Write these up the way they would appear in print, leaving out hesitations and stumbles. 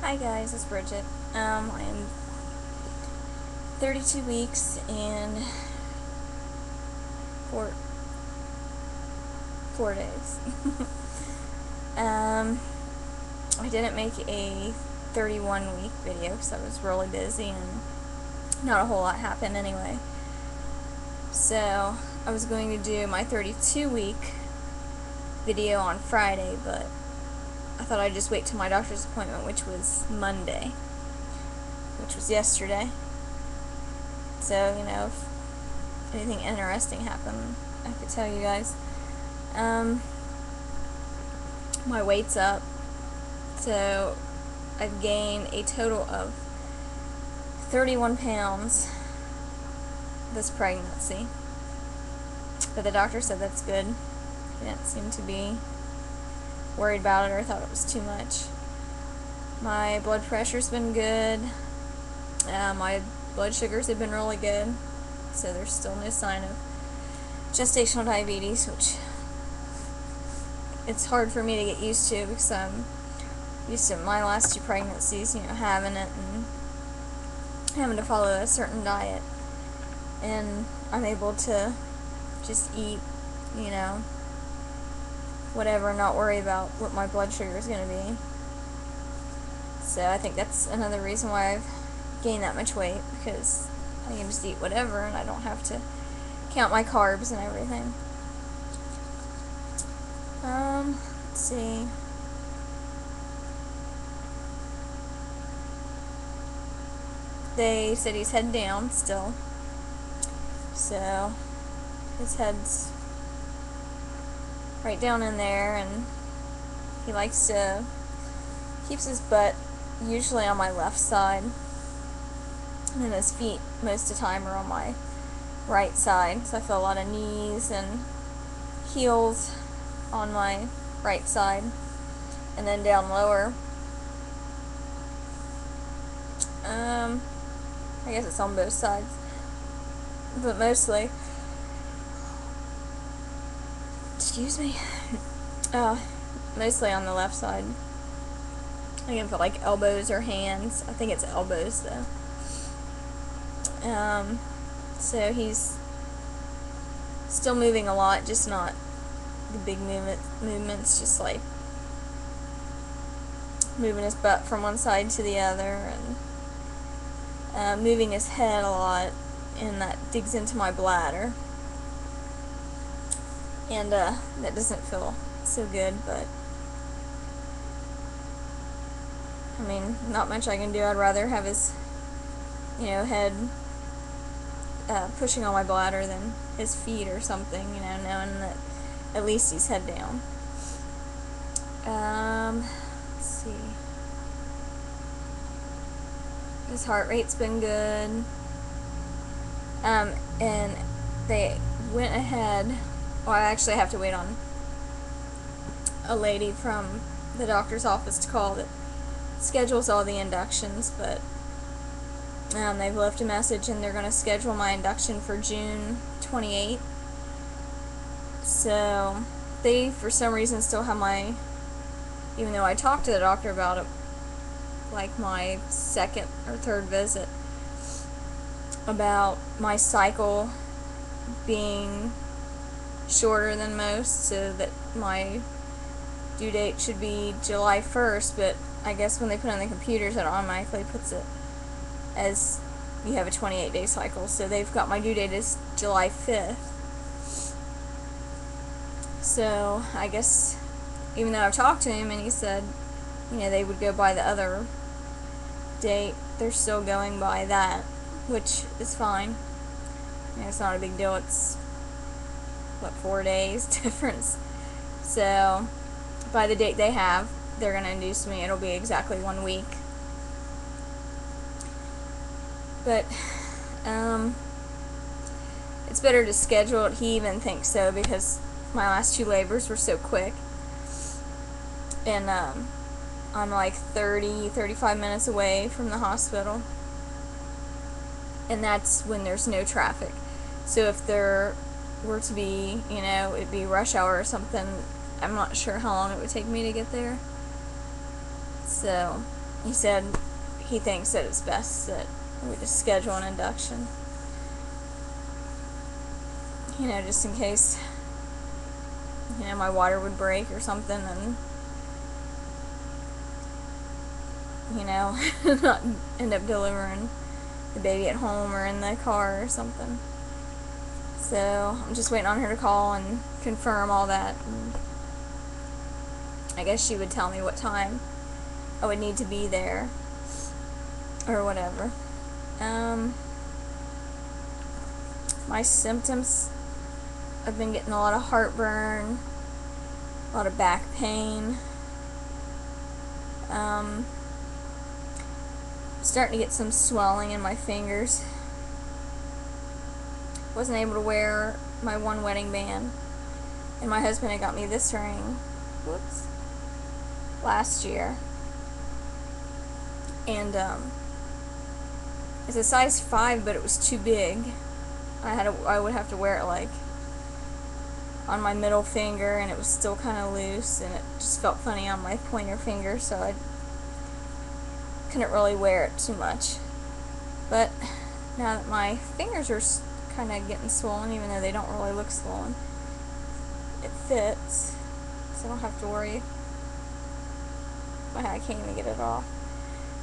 Hi guys, it's Bridget. I am 32 weeks and four days. I didn't make a 31-week video because I was really busy and not a whole lot happened anyway. So I was going to do my 32-week video on Friday, but I thought I'd just wait till my doctor's appointment, which was Monday, which was yesterday. So, you know, if anything interesting happened, I could tell you guys. My weight's up, so I've gained a total of 31 pounds this pregnancy. But the doctor said that's good. He didn't seem to be worried about it or thought it was too much. My blood pressure's been good. My blood sugars have been really good. So there's still no sign of gestational diabetes, which it's hard for me to get used to because I'm used to my last two pregnancies, you know, having it and having to follow a certain diet. And I'm able to just eat, you know, whatever, and not worry about what my blood sugar is going to be. So I think that's another reason why I've gained that much weight, because I can just eat whatever and I don't have to count my carbs and everything. Let's see. They said he's head down still, so his head's right down in there, and he likes to keeps his butt usually on my left side, and then his feet most of the time are on my right side, so I feel a lot of knees and heels on my right side, and then down lower, I guess it's on both sides, but mostly, excuse me, mostly on the left side. I can feel like elbows or hands. I think it's elbows though. So he's still moving a lot, just not the big movements, just like moving his butt from one side to the other, and moving his head a lot, and that digs into my bladder, and that doesn't feel so good, but I mean, not much I can do. I'd rather have his, you know, head pushing on my bladder than his feet or something, you know, knowing that at least he's head down. Let's see. His heart rate's been good. And they went ahead, well, I actually have to wait on a lady from the doctor's office to call that schedules all the inductions, but they've left a message and they're going to schedule my induction for June 28th. So they, for some reason, still have my, even though I talked to the doctor about it, like my second or third visit, about my cycle being shorter than most, so that my due date should be July 1st, but I guess when they put it on the computers, it automatically puts it as you have a 28-day cycle, so they've got my due date as July 5th. So I guess, even though I've talked to him and he said, you know, they would go by the other date, they're still going by that, which is fine. You know, it's not a big deal. It's, what, 4 days difference. So by the date they have, they're going to induce me. It'll be exactly 1 week. But it's better to schedule it. He even thinks so, because my last two labors were so quick, and I'm like 35 minutes away from the hospital, and that's when there's no traffic. So if there were to be, you know, it'd be rush hour or something, I'm not sure how long it would take me to get there. So he said he thinks that it's best that we just schedule an induction. You know, just in case, you know, my water would break or something, and, you know, not end up delivering the baby at home or in the car or something. So I'm just waiting on her to call and confirm all that, and I guess she would tell me what time I would need to be there or whatever. My symptoms, I've been getting a lot of heartburn, a lot of back pain, starting to get some swelling in my fingers. Wasn't able to wear my one wedding band, and my husband had got me this ring, last year, and it's a size 5, but it was too big. I would have to wear it like on my middle finger, and it was still kind of loose, and it just felt funny on my pointer finger, so I couldn't really wear it too much. But now that my fingers are kind of getting swollen, even though they don't really look swollen, it fits, so I don't have to worry. I can't even get it off,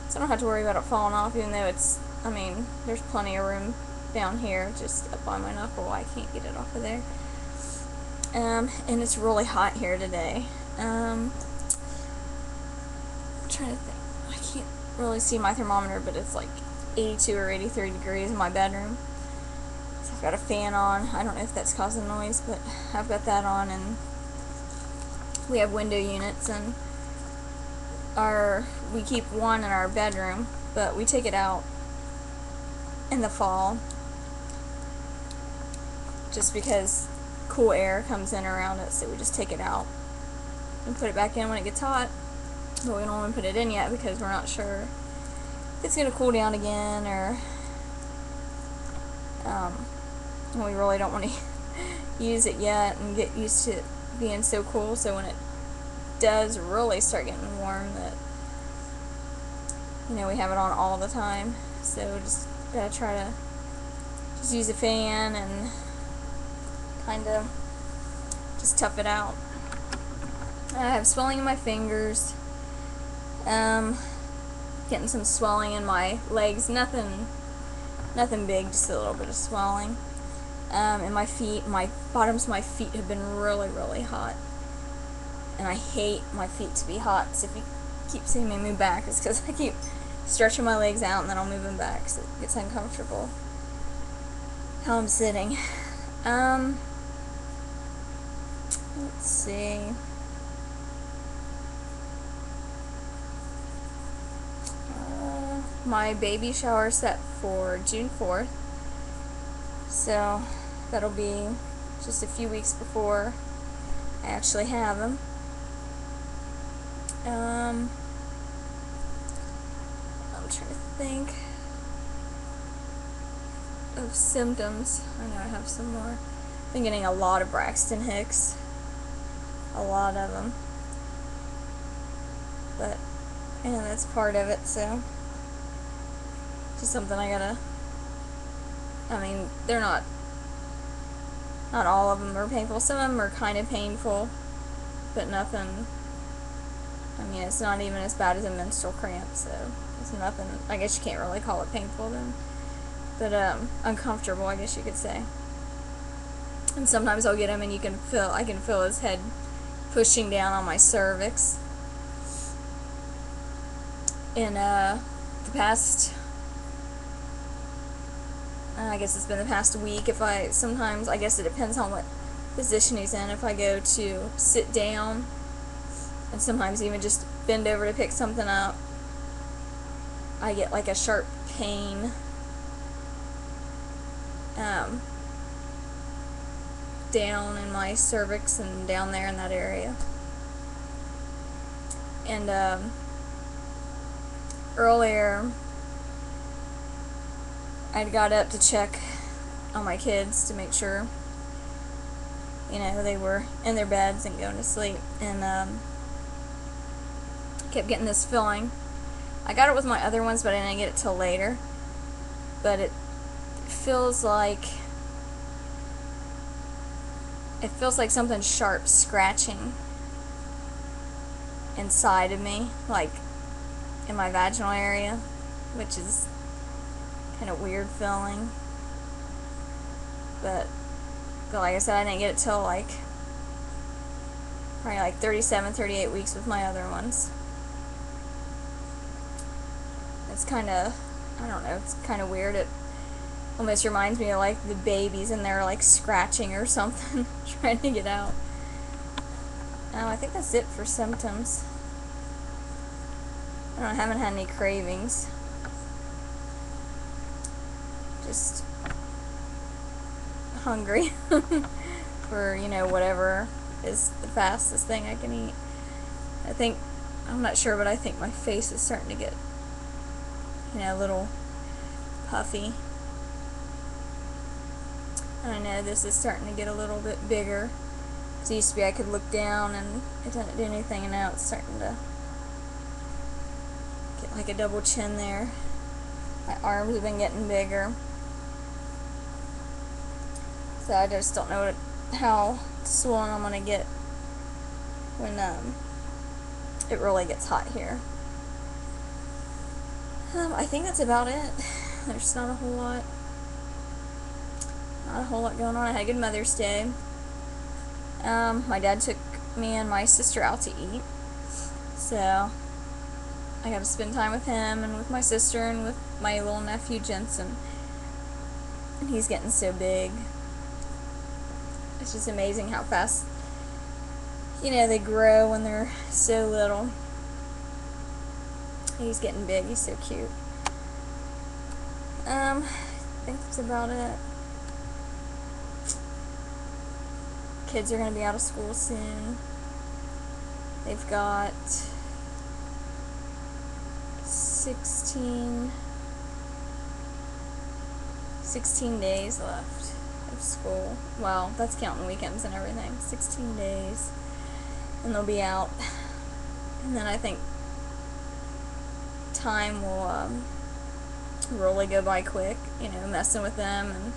so I don't have to worry about it falling off, even though it's, I mean, there's plenty of room down here, just up on my knuckle. I can't get it off of there. And it's really hot here today. I'm trying to think. I can't really see my thermometer, but it's like 82 or 83 degrees in my bedroom. So I've got a fan on. I don't know if that's causing noise, but I've got that on, and we have window units, and we keep one in our bedroom, but we take it out in the fall just because cool air comes in around it, so we just take it out and put it back in when it gets hot. But we don't want to put it in yet because we're not sure if it's going to cool down again, or we really don't want to use it yet and get used to it being so cool, so when it does really start getting warm, that, you know, we have it on all the time. So just gotta try to just use a fan and kind of just tough it out. I have swelling in my fingers, getting some swelling in my legs, nothing big, just a little bit of swelling. In my feet, my bottoms of my feet have been really, really hot, and I hate my feet to be hot, so if you keep seeing me move back, it's because I keep stretching my legs out and then I'll move them back, so it gets uncomfortable how I'm sitting. Let's see. My baby shower set for June 4th, so that'll be just a few weeks before I actually have him. I'm trying to think of symptoms. I know I have some more. I've been getting a lot of Braxton Hicks, a lot of them, but yeah, that's part of it. So just something I gotta. I mean, they're not all of them are painful. Some of them are kind of painful, but nothing. I mean, it's not even as bad as a menstrual cramp, so it's nothing. I guess you can't really call it painful then, but uncomfortable, I guess you could say. And sometimes I'll get him, and I can feel his head pushing down on my cervix. In the past, I guess it's been the past week. Sometimes, I guess it depends on what position he's in. If I go to sit down, and sometimes even just bend over to pick something up, I get like a sharp pain down in my cervix and down there in that area. And earlier I'd got up to check on my kids to make sure, you know, they were in their beds and going to sleep, and kept getting this feeling I got it with my other ones, but I didn't get it till later. But it feels like something sharp scratching inside of me, like in my vaginal area, which is kind of weird feeling. But like I said, I didn't get it till like probably like 37, 38 weeks with my other ones. It's kind of, I don't know, it's kind of weird. It almost reminds me of like the babies and they're like scratching or something trying to get out. I think that's it for symptoms. I haven't had any cravings. Just hungry for, whatever is the fastest thing I can eat. I'm not sure, but I think my face is starting to get, a little puffy. And I know this is starting to get a little bit bigger. It used to be I could look down and it didn't do anything, and now it's starting to get like a double chin there. My arms have been getting bigger. So I just don't know how swollen I'm going to get when it really gets hot here. I think that's about it. There's not a whole lot going on. I had a good Mother's Day. My dad took me and my sister out to eat, so I got to spend time with him and with my sister and with my little nephew Jensen. And he's getting so big. It's just amazing how fast, they grow when they're so little. He's getting big. He's so cute. I think that's about it. Kids are going to be out of school soon. They've got 16 days left of school. Well, that's counting weekends and everything. 16 days. And they'll be out. And then I think time will really go by quick, messing with them and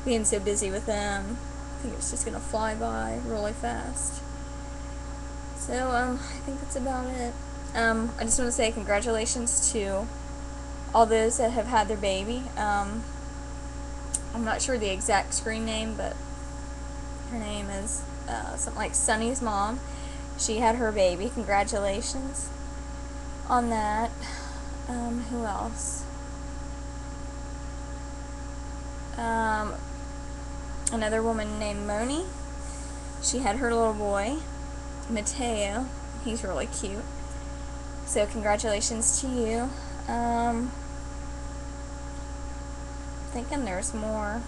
being so busy with them. I think it's just going to fly by really fast. So, I think that's about it. I just want to say congratulations to all those that have had their baby. I'm not sure the exact screen name, but her name is something like Sunny's mom. She had her baby. Congratulations on that. Who else? Another woman named Moni. She had her little boy, Mateo. He's really cute. So congratulations to you. Thinking there's more.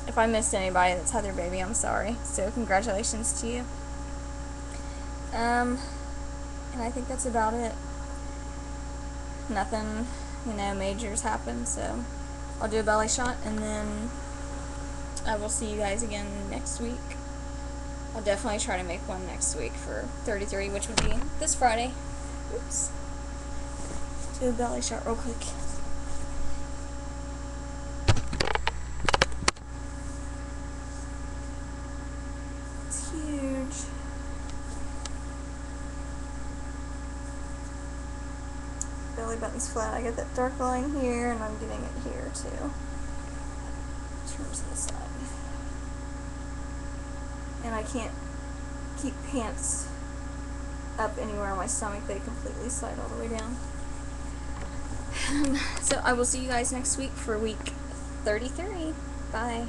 If I missed anybody that's had their baby, I'm sorry. So congratulations to you. And I think that's about it. Nothing, majors happened, so I'll do a belly shot, and then I will see you guys again next week. I'll definitely try to make one next week for 33, which would be this Friday. Oops. Do a belly shot real quick. It's huge. Belly button's flat. I get that dark line here, and I'm getting it here too. In terms of the side. And I can't keep pants up anywhere on my stomach. They completely slide all the way down. So I will see you guys next week for week 33. Bye.